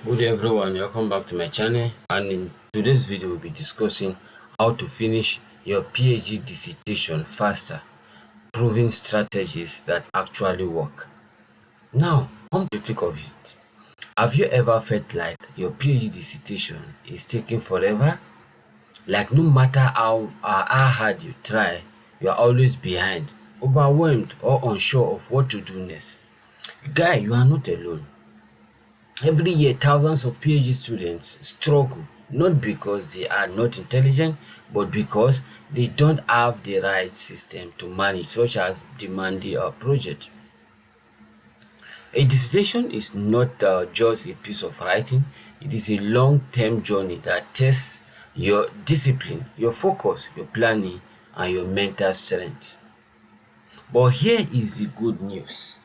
Good day everyone, welcome back to my channel, and in today's video we'll be discussing how to finish your PhD dissertation faster, proving strategies that actually work. Now, come to think of it, have you ever felt like your PhD dissertation is taking forever? Like no matter how hard you try, you are always behind, overwhelmed or unsure of what to do next. Guy, you are not alone. Every year, thousands of PhD students struggle not because they are not intelligent, but because they don't have the right system to manage such as demanding project. A dissertation is not just a piece of writing, it is a long-term journey that tests your discipline, your focus, your planning, and your mental strength. But here is the good news.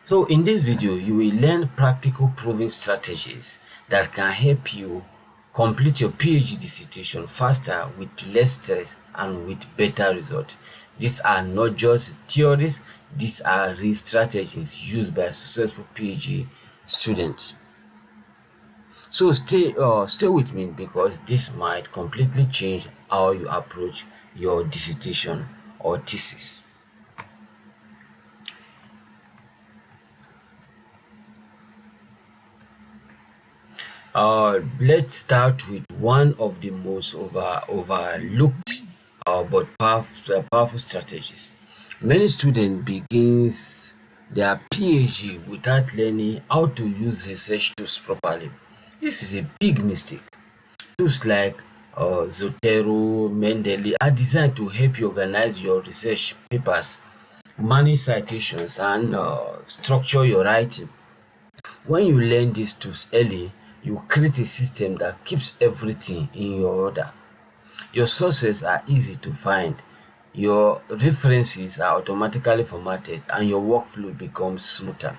So in this video, you will learn practical proven strategies that can help you complete your PhD dissertation faster with less stress and with better results. These are not just theories, these are real strategies used by successful PhD students. So stay with me because this might completely change how you approach your dissertation or thesis. Let's start with one of the most overlooked but powerful strategies. Many students begins their PhD without learning how to use research tools properly. This is a big mistake. Tools like Zotero, Mendeley are designed to help you organize your research papers, manage citations, and structure your writing. When you learn these tools early, you create a system that keeps everything in your order. Your sources are easy to find, your references are automatically formatted, and your workflow becomes smoother.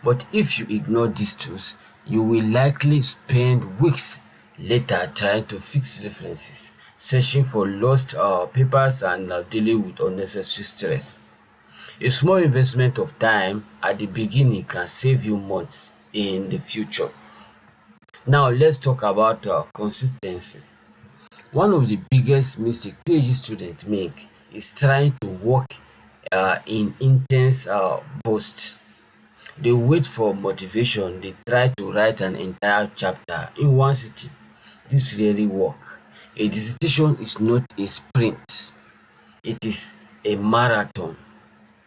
But if you ignore these tools, you will likely spend weeks later trying to fix references, searching for lost papers, and dealing with unnecessary stress. A small investment of time at the beginning can save you months in the future. Now let's talk about consistency. One of the biggest mistakes PhD students make is trying to work in intense bursts. They wait for motivation, they try to write an entire chapter in one sitting. This really works. A dissertation is not a sprint, it is a marathon.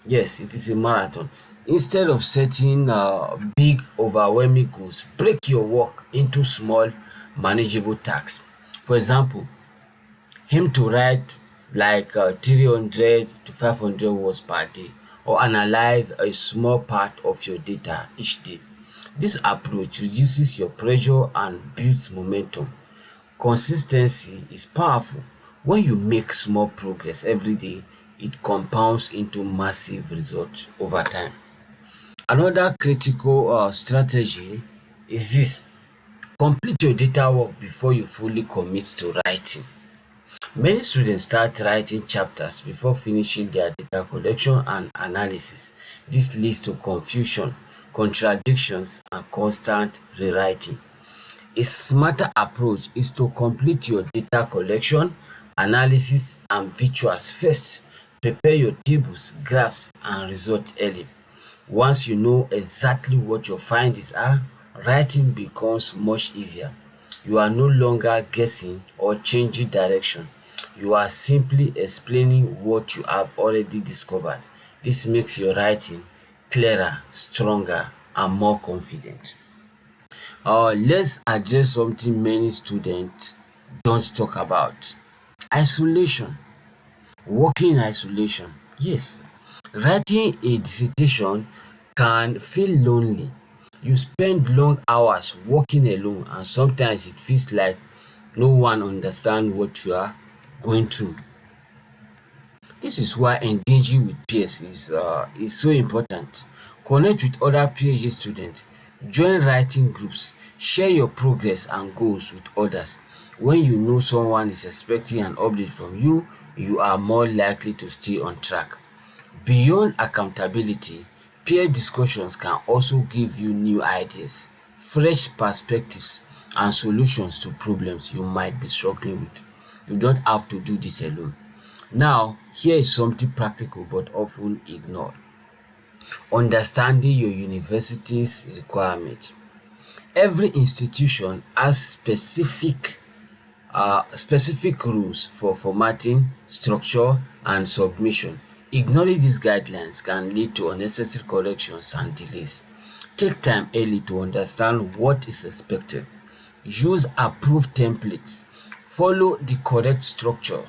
Yes, it is a marathon. Instead of setting big, overwhelming goals, break your work into small, manageable tasks. For example, aim to write like 300 to 500 words per day or analyze a small part of your data each day. This approach reduces your pressure and builds momentum. Consistency is powerful. When you make small progress every day, it compounds into massive results over time. Another critical strategy is this: complete your data work before you fully commit to writing. Many students start writing chapters before finishing their data collection and analysis. This leads to confusion, contradictions, and constant rewriting. A smarter approach is to complete your data collection, analysis, and visuals first. Prepare your tables, graphs, and results early. Once you know exactly what your findings are, writing becomes much easier. You are no longer guessing or changing direction. You are simply explaining what you have already discovered. This makes your writing clearer, stronger, and more confident. Let's address something many students don't talk about. Isolation. Working in isolation. Yes, writing a dissertation can feel lonely. You spend long hours working alone, and sometimes it feels like no one understands what you are going through. This is why engaging with peers is so important. Connect with other PhD students, join writing groups, share your progress and goals with others. When you know someone is expecting an update from you, you are more likely to stay on track. Beyond accountability, peer discussions can also give you new ideas. fresh perspectives, and solutions to problems you might be struggling with. You don't have to do this alone. Now, here is something practical but often ignored. Understanding your university's requirement. Every institution has specific rules for formatting, structure, and submission. Ignoring these guidelines can lead to unnecessary corrections and delays. Take time early to understand what is expected. Use approved templates. Follow the correct structure.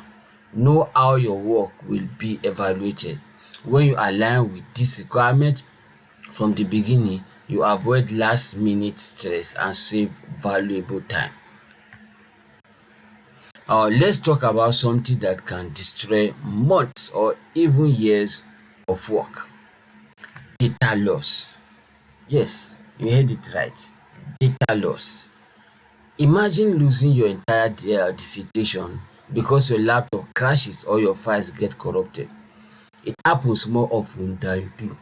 Know how your work will be evaluated. When you align with this requirement from the beginning, you avoid last minute stress and save valuable time. Let's talk about something that can destroy months or even years of work. Data loss. Yes, you heard it right. Data loss. Imagine losing your entire dissertation because your laptop crashes or your files get corrupted. It happens more often than you think.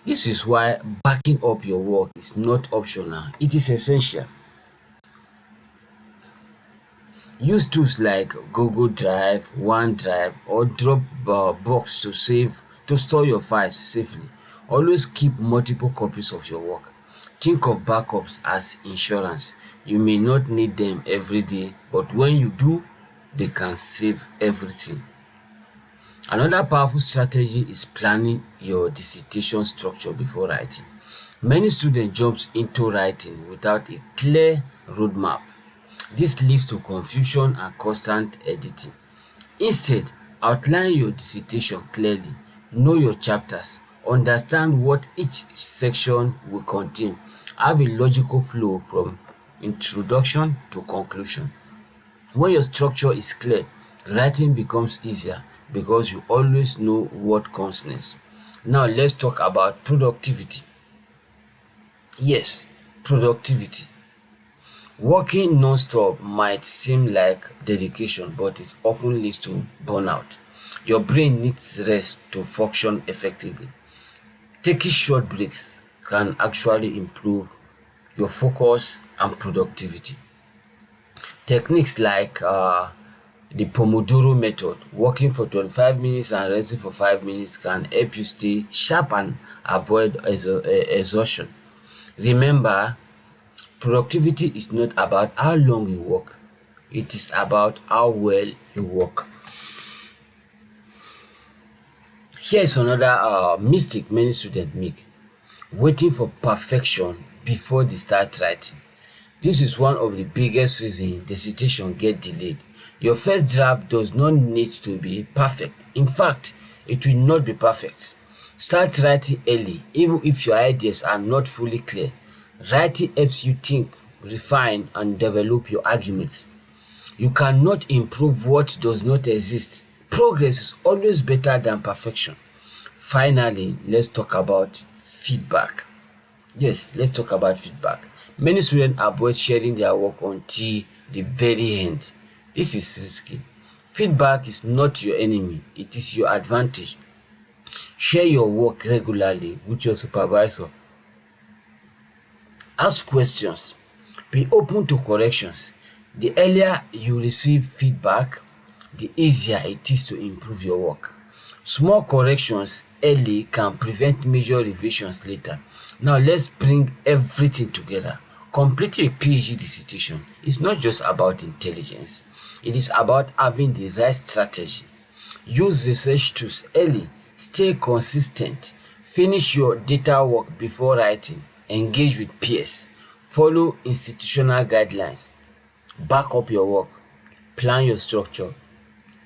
This is why backing up your work is not optional, it is essential. Use tools like Google Drive, OneDrive, or Dropbox to store your files safely. Always keep multiple copies of your work. Think of backups as insurance. You may not need them every day, but when you do, they can save everything. Another powerful strategy is planning your dissertation structure before writing. Many students jump into writing without a clear roadmap. This leads to confusion and constant editing. Instead, outline your dissertation clearly, know your chapters, understand what each section will contain, have a logical flow from introduction to conclusion. When your structure is clear, writing becomes easier because you always know what comes next. Now let's talk about productivity. Yes, productivity. Working non-stop might seem like dedication, but it often leads to burnout. Your brain needs rest to function effectively. Taking short breaks can actually improve your focus and productivity. Techniques like the Pomodoro method, working for 25 minutes and resting for 5 minutes, can help you stay sharp and avoid exhaustion. Remember, productivity is not about how long you work, it is about how well you work. Here is another mistake many students make: waiting for perfection before they start writing. This is one of the biggest reasons dissertation get delayed. Your first draft does not need to be perfect. In fact, it will not be perfect. Start writing early, even if your ideas are not fully clear. Writing helps you think, refine, and develop your arguments. You cannot improve what does not exist. Progress is always better than perfection. Finally, let's talk about feedback. Yes, let's talk about feedback. Many students avoid sharing their work until the very end. This is risky. Feedback is not your enemy, it is your advantage. Share your work regularly with your supervisor. Ask questions. Be open to corrections. The earlier you receive feedback, the easier it is to improve your work. Small corrections early can prevent major revisions later. Now let's bring everything together. Completing a PhD dissertation is not just about intelligence. It is about having the right strategy. Use research tools early. Stay consistent. Finish your data work before writing. Engage with peers. Follow institutional guidelines. Back up your work. Plan your structure.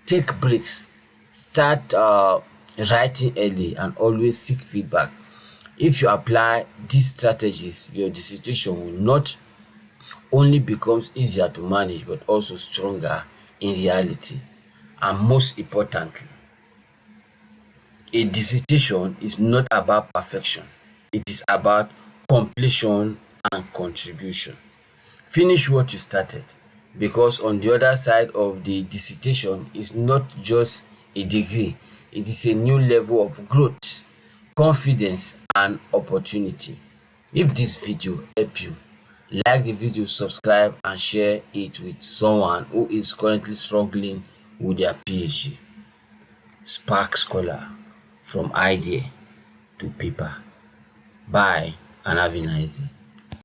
Take breaks. Start writing early and always seek feedback. If you apply these strategies, your dissertation will not only become easier to manage but also stronger in reality. And most importantly, a dissertation is not about perfection, it is about completion and contribution. Finish what you started, because on the other side of the dissertation is not just a degree, it is a new level of growth, confidence, and opportunity. If this video help you, like the video, subscribe and share it with someone who is currently struggling with their PhD. Spark Scholar, from idea to paper. Bye and have a nice day.